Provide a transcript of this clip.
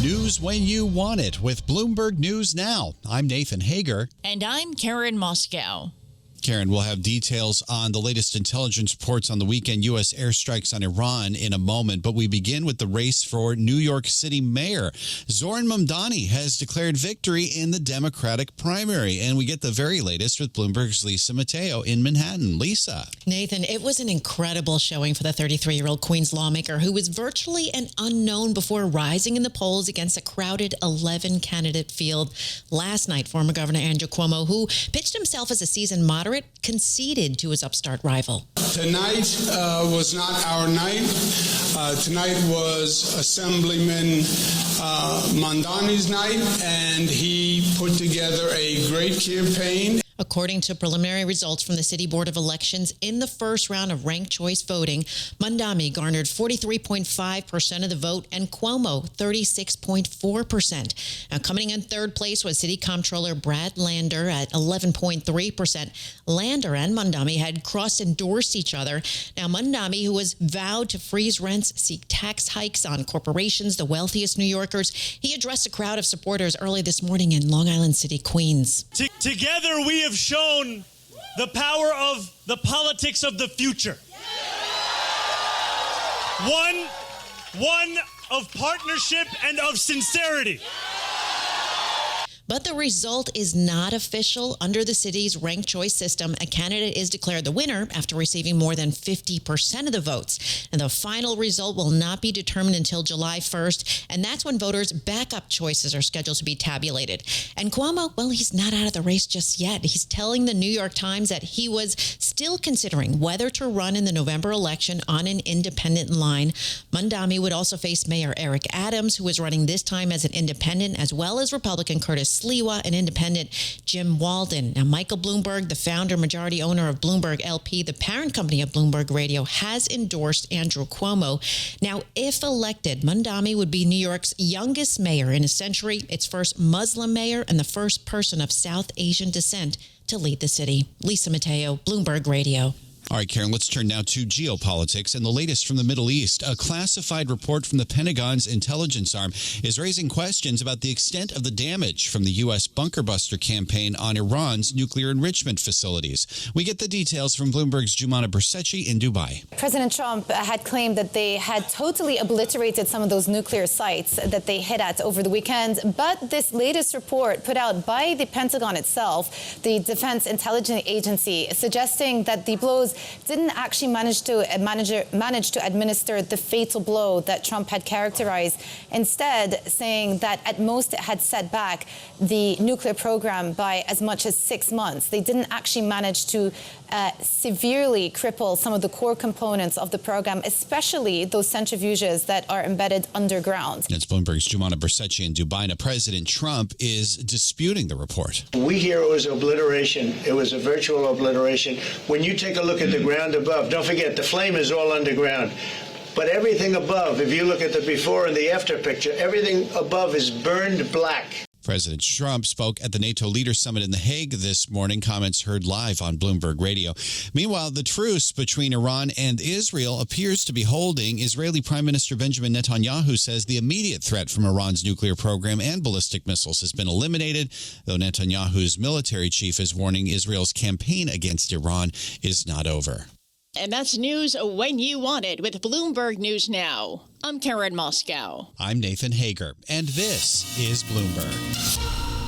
News when you want it with Bloomberg News Now. I'm Nathan Hager. And I'm Karen Moskow. Karen, we'll have details on the latest intelligence reports on the weekend U.S. airstrikes on Iran in a moment. But we begin with the race for New York City mayor. Zohran Mamdani has declared victory in the Democratic primary. And we get the very latest with Bloomberg's Lisa Mateo in Manhattan. Lisa. Nathan, it was an incredible showing for the 33-year-old Queens lawmaker who was virtually an unknown before rising in the polls against a crowded 11-candidate field. Last night, former Governor Andrew Cuomo, who pitched himself as a seasoned moderate, conceded to his upstart rival. Tonight was not our night. Tonight was Assemblyman Mamdani's night, and he put together a great campaign. According to preliminary results from the City Board of Elections, in the first round of ranked choice voting, Mamdani garnered 43.5% of the vote and Cuomo 36.4%. Now, coming in third place was City Comptroller Brad Lander at 11.3%. Lander and Mamdani had cross-endorsed each other. Now, Mamdani, who has vowed to freeze rents, seek tax hikes on corporations, the wealthiest New Yorkers, he addressed a crowd of supporters early this morning in Long Island City, Queens. Together we have shown the power of the politics of the future. One of partnership and of sincerity. But the result is not official. Under the city's ranked choice system, a candidate is declared the winner after receiving more than 50% of the votes. And the final result will not be determined until July 1st. And that's when voters' backup choices are scheduled to be tabulated. And Cuomo, well, he's not out of the race just yet. He's telling the New York Times that he was still considering whether to run in the November election on an independent line. Mamdani would also face Mayor Eric Adams, who is running this time as an independent, as well as Republican Curtis Sliwa, an independent, Jim Walden. Now, Michael Bloomberg, the founder, majority owner of Bloomberg LP, the parent company of Bloomberg Radio, has endorsed Andrew Cuomo. Now, if elected, Mamdani would be New York's youngest mayor in a century, its first Muslim mayor, and the first person of South Asian descent to lead the city. Lisa Mateo, Bloomberg Radio. All right, Karen, let's turn now to geopolitics and the latest from the Middle East. A classified report from the Pentagon's intelligence arm is raising questions about the extent of the damage from the U.S. bunker buster campaign on Iran's nuclear enrichment facilities. We get the details from Bloomberg's Jumana Bersecci in Dubai. President Trump had claimed that they had totally obliterated some of those nuclear sites that they hit at over the weekend. But this latest report put out by the Pentagon itself, the Defense Intelligence Agency, suggesting that the blows didn't actually manage to administer the fatal blow that Trump had characterized. Instead, saying that at most it had set back the nuclear program by as much as 6 months. They didn't actually manage to severely cripple some of the core components of the program, especially those centrifuges that are embedded underground. It's Bloomberg's Jumana Bersecci in Dubai. Now, President Trump is disputing the report. We hear it was obliteration. It was a virtual obliteration. When you take a look at the ground above, don't forget the flame is all underground. But everything above, if you look at the before and the after picture, everything above is burned black. President Trump spoke at the NATO Leaders Summit in The Hague this morning. Comments heard live on Bloomberg Radio. Meanwhile, the truce between Iran and Israel appears to be holding. Israeli Prime Minister Benjamin Netanyahu says the immediate threat from Iran's nuclear program and ballistic missiles has been eliminated, though Netanyahu's military chief is warning Israel's campaign against Iran is not over. And that's news when you want it with Bloomberg News Now. I'm Karen Moskow. I'm Nathan Hager, and this is Bloomberg.